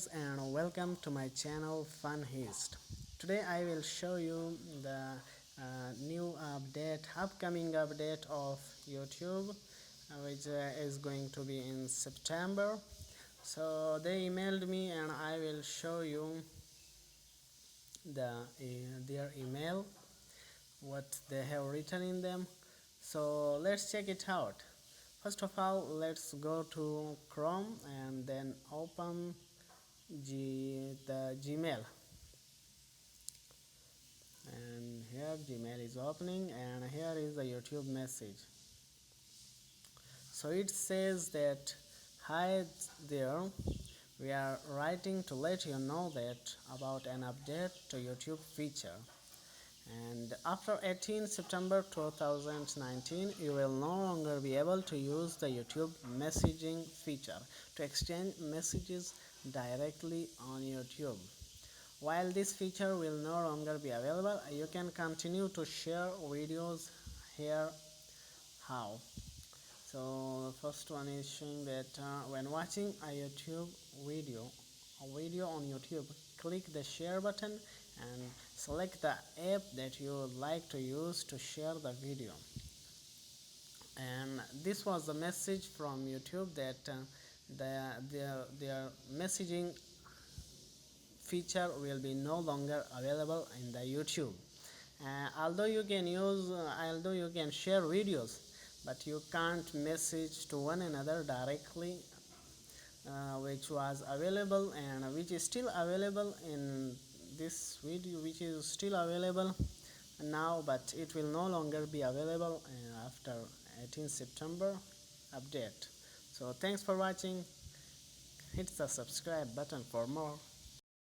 guys, and welcome to my channel Funheist. Today I will show you the new upcoming update of YouTube, which is going to be in September. So they emailed me and I will show you their email, what they have written in them. So let's check it out. First of all, let's go to Chrome and then open the Gmail, and here Gmail is opening, and here is the YouTube message. So it says that, hi there, we are writing to let you know that about an update to YouTube feature, and after 18 September 2019 you will no longer be able to use the YouTube messaging feature to exchange messages directly on YouTube. While this feature will no longer be available, you can continue to share videos here. How? So the first one is showing that when watching a video on YouTube, click the share button and select the app that you would like to use to share the video. And this was the message from YouTube that their messaging feature will be no longer available in the YouTube. Although you can share videos, but you can't message to one another directly, which was available and which is still available in this video, which is still available now, but it will no longer be available after 18 September update. So thanks for watching. Hit the subscribe button for more.